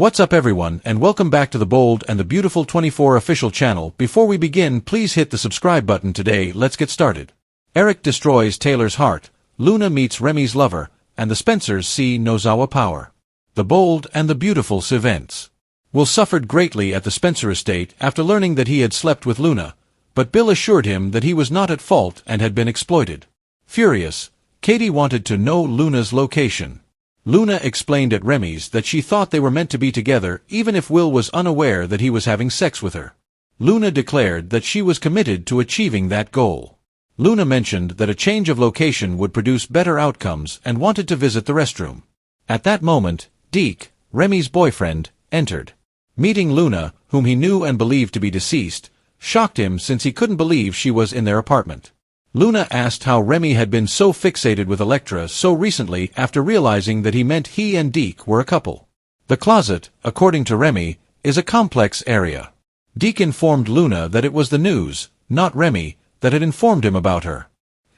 What's up everyone, and welcome back to the Bold and the Beautiful 24 official channel. Before we begin, please hit the subscribe button today. Let's get started. Eric destroys Taylor's heart, Luna meets Remy's lover, and the Spencers see Nozawa power. The Bold and the Beautiful events. Will suffered greatly at the Spencer estate after learning that he had slept with Luna, but Bill assured him that he was not at fault and had been exploited. Furious, Katie wanted to know Luna's location. Luna explained at Remy's that she thought they were meant to be together even if Will was unaware that he was having sex with her. Luna declared that she was committed to achieving that goal. Luna mentioned that a change of location would produce better outcomes and wanted to visit the restroom. At that moment, Deke, Remy's boyfriend, entered. Meeting Luna, whom he knew and believed to be deceased, shocked him since he couldn't believe she was in their apartment. Luna asked how Remy had been so fixated with Electra so recently after realizing that he meant he and Deke were a couple. The closet, according to Remy, is a complex area. Deke informed Luna that it was the news, not Remy, that had informed him about her.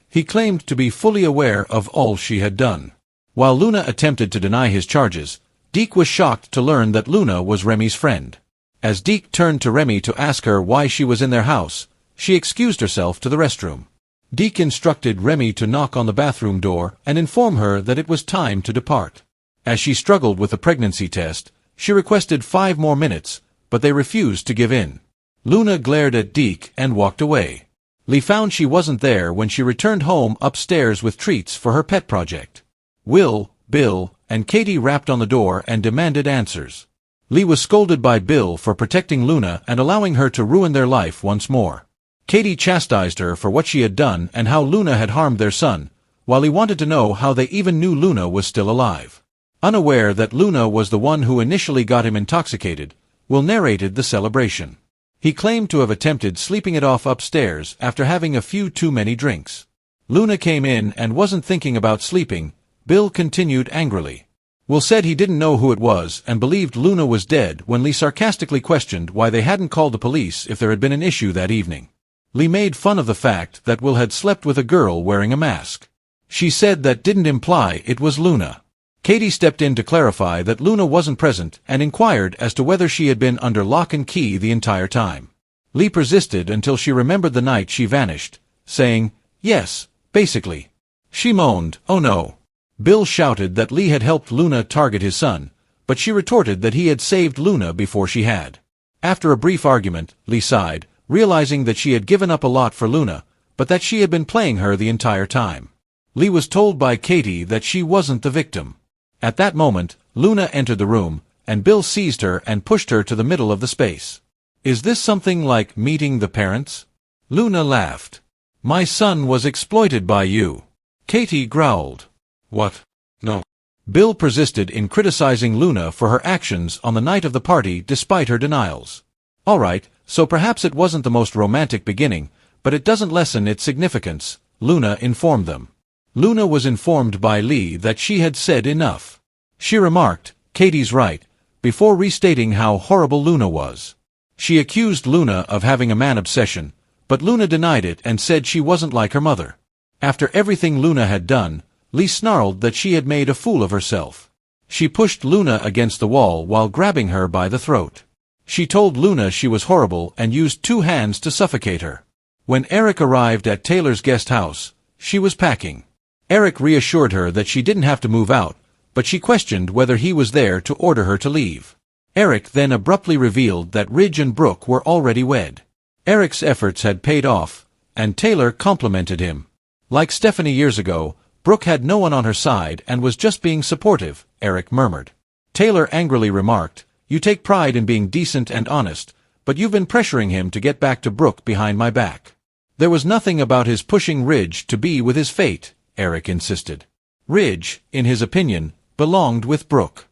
He claimed to be fully aware of all she had done. While Luna attempted to deny his charges, Deke was shocked to learn that Luna was Remy's friend. As Deke turned to Remy to ask her why she was in their house, she excused herself to the restroom. Deke instructed Remy to knock on the bathroom door and inform her that it was time to depart. As she struggled with the pregnancy test, she requested 5 more minutes, but they refused to give in. Luna glared at Deke and walked away. Lee found she wasn't there when she returned home upstairs with treats for her pet project. Will, Bill, and Katie rapped on the door and demanded answers. Lee was scolded by Bill for protecting Luna and allowing her to ruin their life once more. Katie chastised her for what she had done and how Luna had harmed their son, while he wanted to know how they even knew Luna was still alive. Unaware that Luna was the one who initially got him intoxicated, Will narrated the celebration. He claimed to have attempted sleeping it off upstairs after having a few too many drinks. Luna came in and wasn't thinking about sleeping, Bill continued angrily. Will said he didn't know who it was and believed Luna was dead when Lee sarcastically questioned why they hadn't called the police if there had been an issue that evening. Lee made fun of the fact that Will had slept with a girl wearing a mask. She said that didn't imply it was Luna. Katie stepped in to clarify that Luna wasn't present and inquired as to whether she had been under lock and key the entire time. Lee persisted until she remembered the night she vanished, saying, "Yes, basically." She moaned, "Oh no." Bill shouted that Lee had helped Luna target his son, but she retorted that he had saved Luna before she had. After a brief argument, Lee sighed, realizing that she had given up a lot for Luna, but that she had been playing her the entire time. Lee was told by Katie that she wasn't the victim. At that moment, Luna entered the room, and Bill seized her and pushed her to the middle of the space. "Is this something like meeting the parents?" Luna laughed. "My son was exploited by you." Katie growled. "What? No." Bill persisted in criticizing Luna for her actions on the night of the party despite her denials. "All right, so perhaps it wasn't the most romantic beginning, but it doesn't lessen its significance," Luna informed them. Luna was informed by Lee that she had said enough. She remarked, "Katie's right," before restating how horrible Luna was. She accused Luna of having a man obsession, but Luna denied it and said she wasn't like her mother. After everything Luna had done, Lee snarled that she had made a fool of herself. She pushed Luna against the wall while grabbing her by the throat. She told Luna she was horrible and used 2 hands to suffocate her. When Eric arrived at Taylor's guest house, she was packing. Eric reassured her that she didn't have to move out, but she questioned whether he was there to order her to leave. Eric then abruptly revealed that Ridge and Brooke were already wed. Eric's efforts had paid off, and Taylor complimented him. Like Stephanie years ago, Brooke had no one on her side and was just being supportive, Eric murmured. Taylor angrily remarked, "You take pride in being decent and honest, but you've been pressuring him to get back to Brooke behind my back." There was nothing about his pushing Ridge to be with his fate, Eric insisted. Ridge, in his opinion, belonged with Brooke.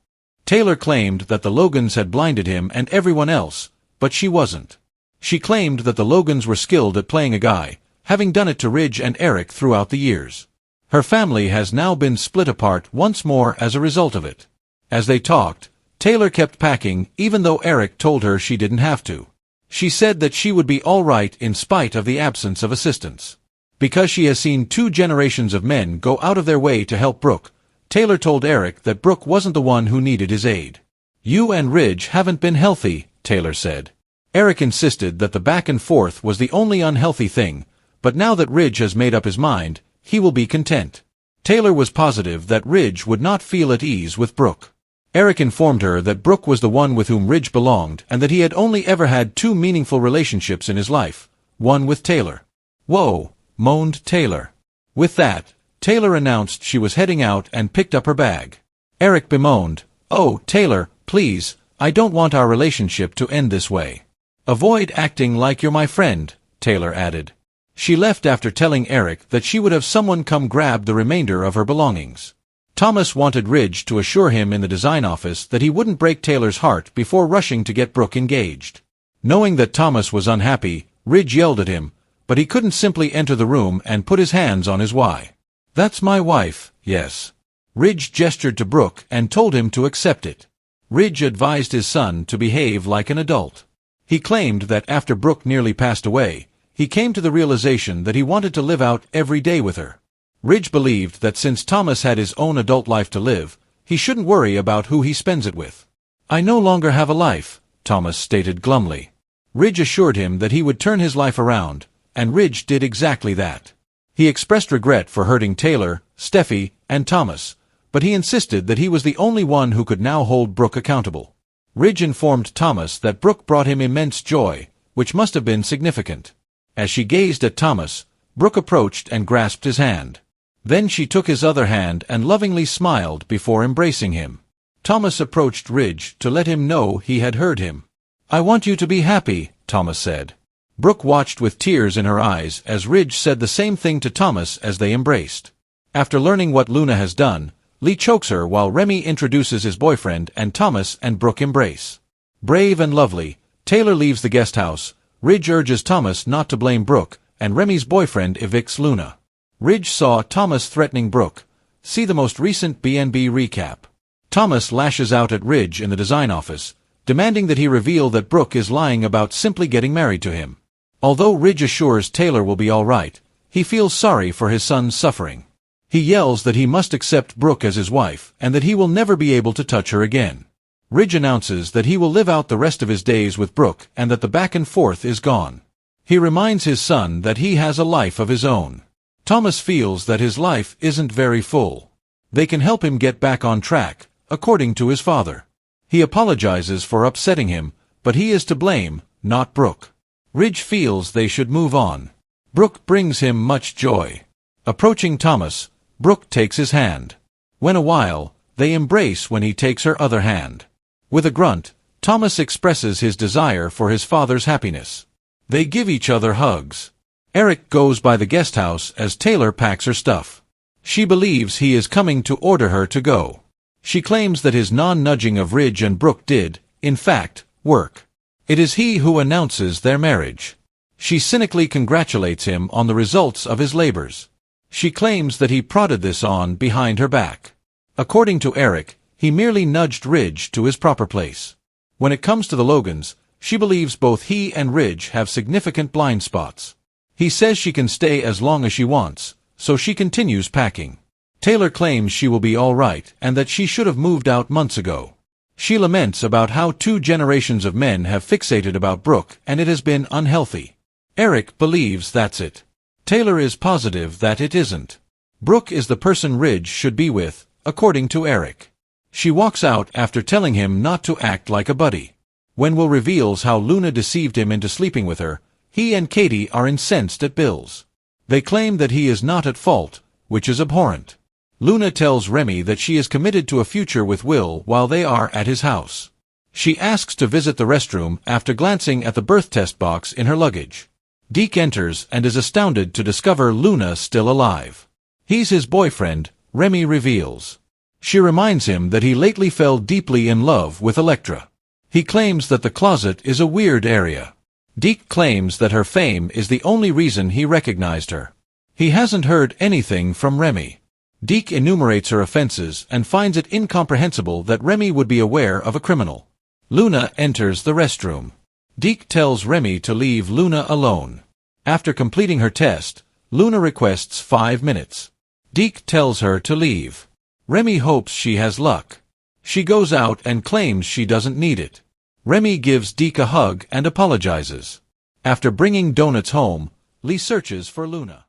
Taylor claimed that the Logans had blinded him and everyone else, but she wasn't. She claimed that the Logans were skilled at playing a guy, having done it to Ridge and Eric throughout the years. Her family has now been split apart once more as a result of it. As they talked, Taylor kept packing even though Eric told her she didn't have to. She said that she would be all right in spite of the absence of assistance. Because she has seen 2 generations of men go out of their way to help Brooke, Taylor told Eric that Brooke wasn't the one who needed his aid. "You and Ridge haven't been healthy," Taylor said. Eric insisted that the back and forth was the only unhealthy thing, but now that Ridge has made up his mind, he will be content. Taylor was positive that Ridge would not feel at ease with Brooke. Eric informed her that Brooke was the one with whom Ridge belonged and that he had only ever had 2 meaningful relationships in his life, one with Taylor. "Whoa," moaned Taylor. With that, Taylor announced she was heading out and picked up her bag. Eric bemoaned, "Oh, Taylor, please, I don't want our relationship to end this way." "Avoid acting like you're my friend," Taylor added. She left after telling Eric that she would have someone come grab the remainder of her belongings. Thomas wanted Ridge to assure him in the design office that he wouldn't break Taylor's heart before rushing to get Brooke engaged. Knowing that Thomas was unhappy, Ridge yelled at him, but he couldn't simply enter the room and put his hands on his wife. "That's my wife, yes." Ridge gestured to Brooke and told him to accept it. Ridge advised his son to behave like an adult. He claimed that after Brooke nearly passed away, he came to the realization that he wanted to live out every day with her. Ridge believed that since Thomas had his own adult life to live, he shouldn't worry about who he spends it with. "I no longer have a life," Thomas stated glumly. Ridge assured him that he would turn his life around, and Ridge did exactly that. He expressed regret for hurting Taylor, Steffi, and Thomas, but he insisted that he was the only one who could now hold Brooke accountable. Ridge informed Thomas that Brooke brought him immense joy, which must have been significant. As she gazed at Thomas, Brooke approached and grasped his hand. Then she took his other hand and lovingly smiled before embracing him. Thomas approached Ridge to let him know he had heard him. "I want you to be happy," Thomas said. Brooke watched with tears in her eyes as Ridge said the same thing to Thomas as they embraced. After learning what Luna has done, Lee chokes her while Remy introduces his boyfriend and Thomas and Brooke embrace. Brave and lovely, Taylor leaves the guest house. Ridge urges Thomas not to blame Brooke, and Remy's boyfriend evicts Luna. Ridge saw Thomas threatening Brooke. See the most recent BNB recap. Thomas lashes out at Ridge in the design office, demanding that he reveal that Brooke is lying about simply getting married to him. Although Ridge assures Taylor will be all right, he feels sorry for his son's suffering. He yells that he must accept Brooke as his wife and that he will never be able to touch her again. Ridge announces that he will live out the rest of his days with Brooke and that the back and forth is gone. He reminds his son that he has a life of his own. Thomas feels that his life isn't very full. They can help him get back on track, according to his father. He apologizes for upsetting him, but he is to blame, not Brooke. Ridge feels they should move on. Brooke brings him much joy. Approaching Thomas, Brooke takes his hand. When a while, they embrace when he takes her other hand. With a grunt, Thomas expresses his desire for his father's happiness. They give each other hugs. Eric goes by the guest house as Taylor packs her stuff. She believes he is coming to order her to go. She claims that his non-nudging of Ridge and Brooke did, in fact, work. It is he who announces their marriage. She cynically congratulates him on the results of his labors. She claims that he prodded this on behind her back. According to Eric, he merely nudged Ridge to his proper place. When it comes to the Logans, she believes both he and Ridge have significant blind spots. He says she can stay as long as she wants, so she continues packing. Taylor claims she will be all right and that she should have moved out months ago. She laments about how 2 generations of men have fixated about Brooke and it has been unhealthy. Eric believes that's it. Taylor is positive that it isn't. Brooke is the person Ridge should be with, according to Eric. She walks out after telling him not to act like a buddy. When Will reveals how Luna deceived him into sleeping with her, he and Katie are incensed at Bills. They claim that he is not at fault, which is abhorrent. Luna tells Remy that she is committed to a future with Will while they are at his house. She asks to visit the restroom after glancing at the birth test box in her luggage. Deke enters and is astounded to discover Luna still alive. He's his boyfriend, Remy reveals. She reminds him that he lately fell deeply in love with Elektra. He claims that the closet is a weird area. Deke claims that her fame is the only reason he recognized her. He hasn't heard anything from Remy. Deke enumerates her offenses and finds it incomprehensible that Remy would be aware of a criminal. Luna enters the restroom. Deke tells Remy to leave Luna alone. After completing her test, Luna requests 5 minutes. Deke tells her to leave. Remy hopes she has luck. She goes out and claims she doesn't need it. Remy gives Deke a hug and apologizes. After bringing donuts home, Lee searches for Luna.